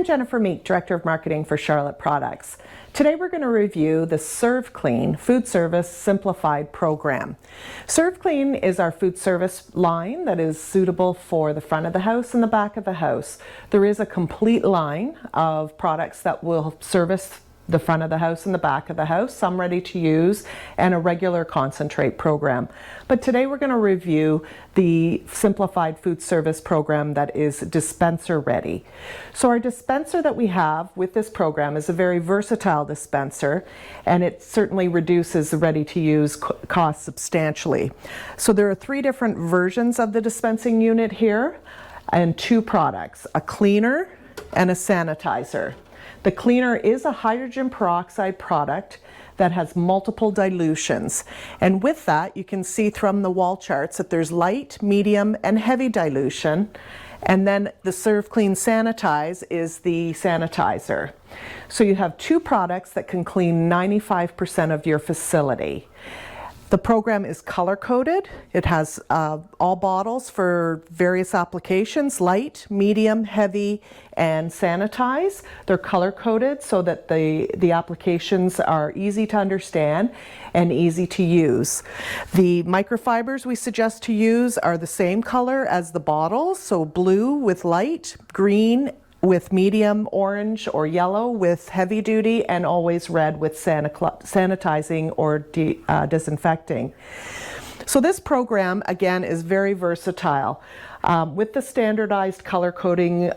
I'm Jennifer Meek, Director of Marketing for Charlotte Products. Today we're going to review the Serve Clean Food Service Simplified program. Serve Clean is our food service line that is suitable for the front of the house and the back of the house. There is a complete line of products that will service the front of the house and the back of the house, some ready to use, and a regular concentrate program. But today we're going to review the Simplified Food Service program that is dispenser ready. So our dispenser that we have with this program is a very versatile dispenser, and it certainly reduces the ready to use cost substantially. So there are 3 different versions of the dispensing unit here and 2 products, a cleaner and a sanitizer. The cleaner is a hydrogen peroxide product that has multiple dilutions. And with that, you can see from the wall charts that there's light, medium, and heavy dilution. And then the Serve Clean Sanitize is the sanitizer. So you have 2 products that can clean 95% of your facility. The program is color-coded. It has all bottles for various applications, light, medium, heavy, and sanitize. They're color-coded so that the applications are easy to understand and easy to use. The microfibers we suggest to use are the same color as the bottles, so blue with light, green with medium, orange or yellow with heavy duty, and always red with sanitizing or disinfecting. So this program, again, is very versatile. With the standardized color coding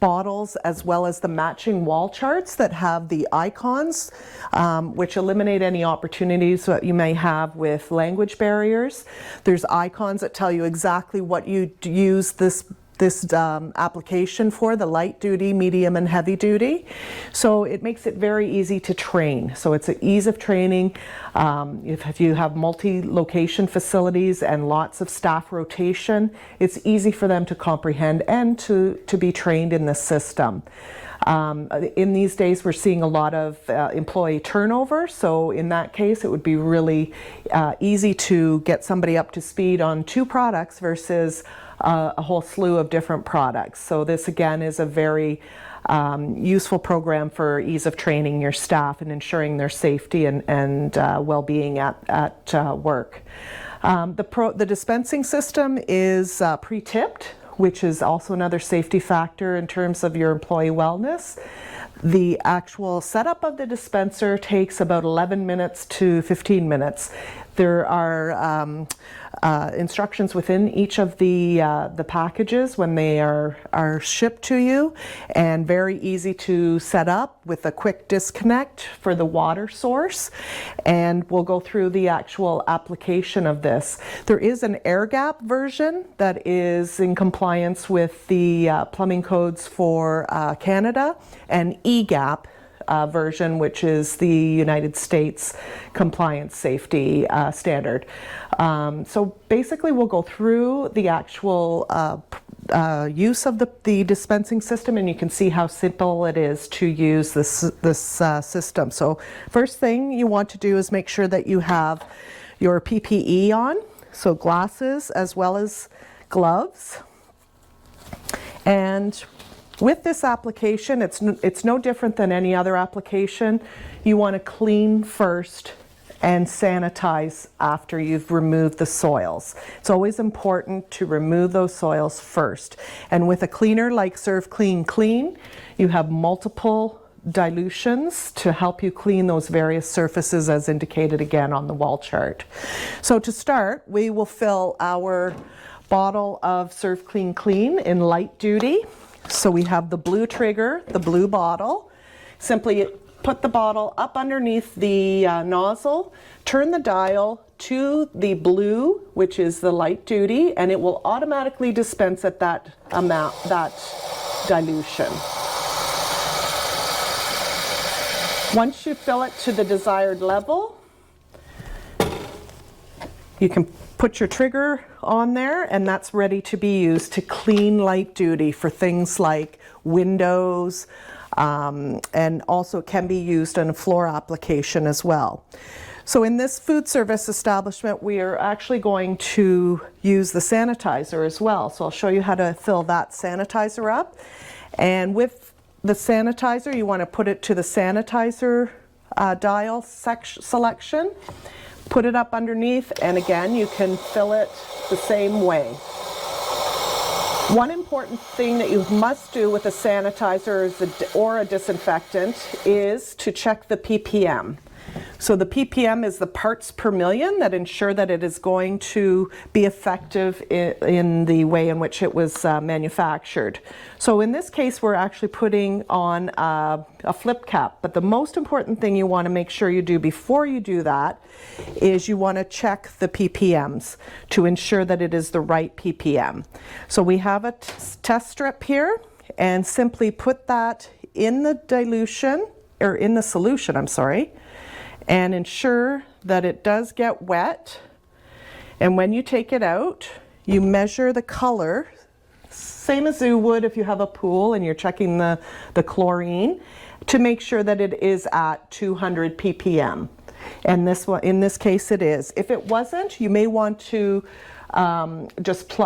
bottles, as well as the matching wall charts that have the icons, which eliminate any opportunities that you may have with language barriers. There's icons that tell you exactly what you use this application for, the light duty, medium, and heavy duty. So it makes it very easy to train. So it's an ease of training. If you have multi-location facilities and lots of staff rotation, it's easy for them to comprehend and to be trained in the system. In these days, we're seeing a lot of employee turnover, so in that case, it would be really easy to get somebody up to speed on 2 products versus a whole slew of different products. So this again is a very useful program for ease of training your staff and ensuring their safety and well-being at work. The dispensing system is pre-tipped, which is also another safety factor in terms of your employee wellness. The actual setup of the dispenser takes about 11 minutes to 15 minutes. There are instructions within each of the packages when they are shipped to you, and very easy to set up with a quick disconnect for the water source. And we'll go through the actual application of this. There is an air gap version that is in compliance with the plumbing codes for Canada, and E-gap version, which is the United States compliance safety standard. So basically we'll go through the actual use of the dispensing system, and you can see how simple it is to use this system. So first thing you want to do is make sure that you have your PPE on, so glasses as well as gloves. And with this application, it's no different than any other application. You want to clean first and sanitize after you've removed the soils. It's always important to remove those soils first. And with a cleaner like Serve Clean Clean, you have multiple dilutions to help you clean those various surfaces as indicated again on the wall chart. So to start, we will fill our bottle of Serve Clean Clean in light duty. So we have the blue trigger, the blue bottle. Simply put the bottle up underneath the nozzle, turn the dial to the blue, which is the light duty, and it will automatically dispense at that amount, that dilution. Once you fill it to the desired level, you can put your trigger on there, and that's ready to be used to clean light duty for things like windows, and also can be used in a floor application as well. So in this food service establishment, we are actually going to use the sanitizer as well. So I'll show you how to fill that sanitizer up. And with the sanitizer, you want to put it to the sanitizer dial selection, put it up underneath, and again you can fill it the same way. One important thing that you must do with a sanitizer or a disinfectant is to check the ppm. So the ppm is the parts per million that ensure that it is going to be effective in the way in which it was manufactured. So in this case, we're actually putting on a flip cap, but the most important thing you want to make sure you do before you do that is you want to check the ppms to ensure that it is the right ppm. So we have a test strip here, and simply put that in the dilution, or in the solution, I'm sorry, and ensure that it does get wet. And when you take it out, you measure the color, same as you would if you have a pool and you're checking the chlorine, to make sure that it is at 200 ppm. And this one, in this case, it is. If it wasn't, you may want to just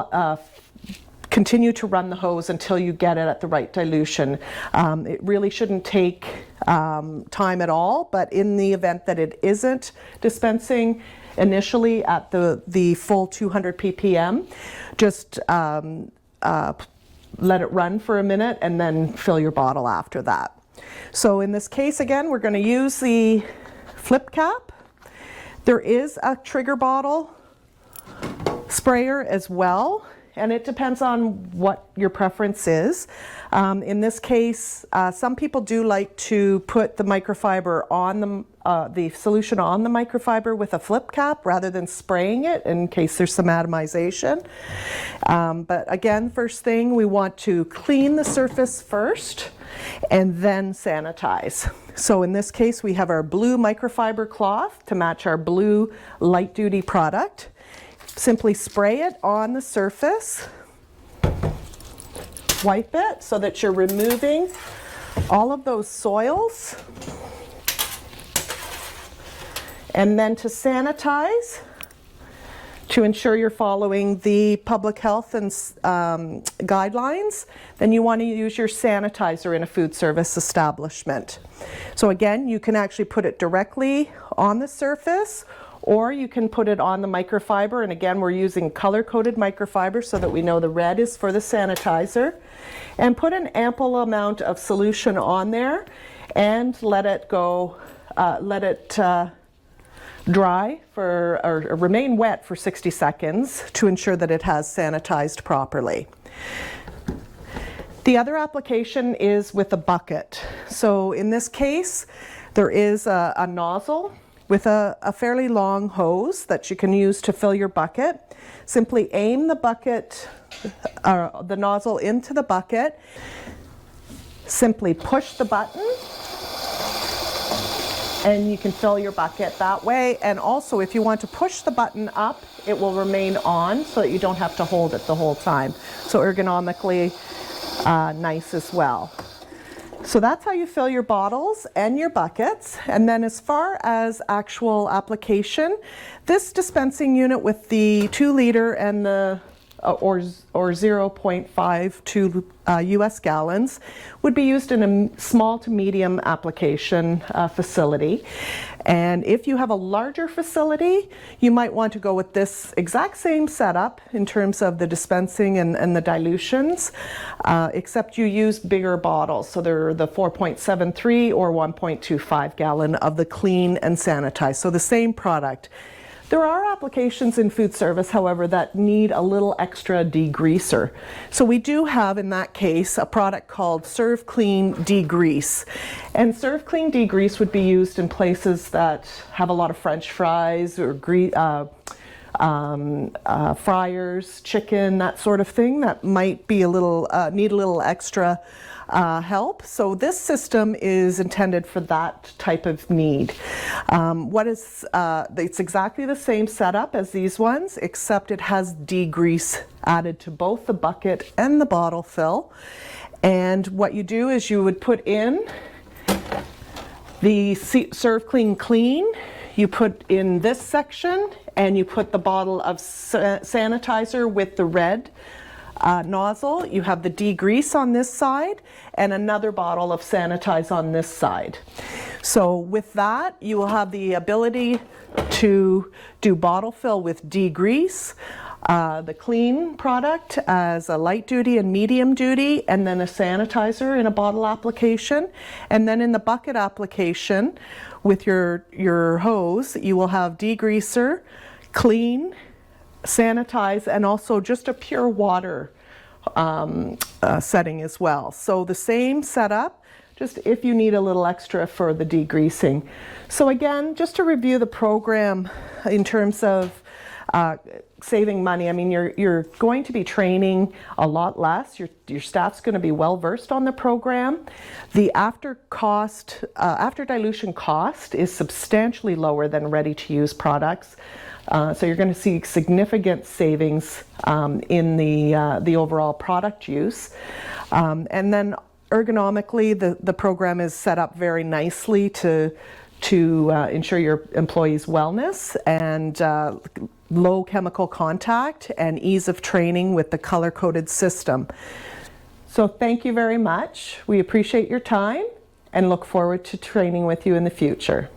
continue to run the hose until you get it at the right dilution. It really shouldn't take time at all, but in the event that it isn't dispensing initially at the full 200 ppm, just let it run for a minute and then fill your bottle after that. So in this case, again, we're going to use the flip cap. There is a trigger bottle sprayer as well, and it depends on what your preference is. In this case, some people do like to put the microfiber on the solution on the microfiber with a flip cap rather than spraying it in case there's some atomization. But again, first thing, we want to clean the surface first and then sanitize. So in this case, we have our blue microfiber cloth to match our blue light duty product. Simply spray it on the surface, wipe it so that you're removing all of those soils. And then to sanitize, to ensure you're following the public health and guidelines, then you want to use your sanitizer in a food service establishment. So again, you can actually put it directly on the surface, or you can put it on the microfiber, and again we're using color-coded microfiber so that we know the red is for the sanitizer, and put an ample amount of solution on there and let it go, dry for, or remain wet for 60 seconds to ensure that it has sanitized properly. The other application is with a bucket. So in this case, there is a nozzle with a fairly long hose that you can use to fill your bucket. Simply aim the bucket, the nozzle into the bucket. Simply push the button and you can fill your bucket that way. And also, if you want to push the button up, it will remain on so that you don't have to hold it the whole time. So ergonomically nice as well. So that's how you fill your bottles and your buckets. And then as far as actual application, this dispensing unit with the 2 liter and the or 0.52 US gallons would be used in a small to medium application facility. And if you have a larger facility, you might want to go with this exact same setup in terms of the dispensing and the dilutions, except you use bigger bottles. So they're the 4.73 or 1.25 gallon of the clean and sanitized. So the same product. There are applications in food service, however, that need a little extra degreaser. So we do have, in that case, a product called Serve Clean Degrease. And Serve Clean Degrease would be used in places that have a lot of French fries or fryers, chicken, that sort of thing, that might be a little, need a little extra help. So this system is intended for that type of need. It's exactly the same setup as these ones, except it has degrease added to both the bucket and the bottle fill. And what you do is you would put in the Serve Clean Clean, you put in this section, and you put the bottle of sanitizer with the red nozzle. You have the degrease on this side and another bottle of sanitize on this side. So with that, you will have the ability to do bottle fill with degrease, the clean product as a light duty and medium duty, and then a sanitizer in a bottle application. And then in the bucket application with your hose, you will have degreaser, clean, sanitize, and also just a pure water setting as well. So the same setup, just if you need a little extra for the degreasing. So again, just to review the program in terms of saving money, I mean, you're going to be training a lot less. Your staff's going to be well versed on the program. The after dilution cost is substantially lower than ready-to-use products. So you're going to see significant savings in the overall product use. And then ergonomically, the program is set up very nicely to ensure your employees' wellness and low chemical contact and ease of training with the color-coded system. So thank you very much. We appreciate your time and look forward to training with you in the future.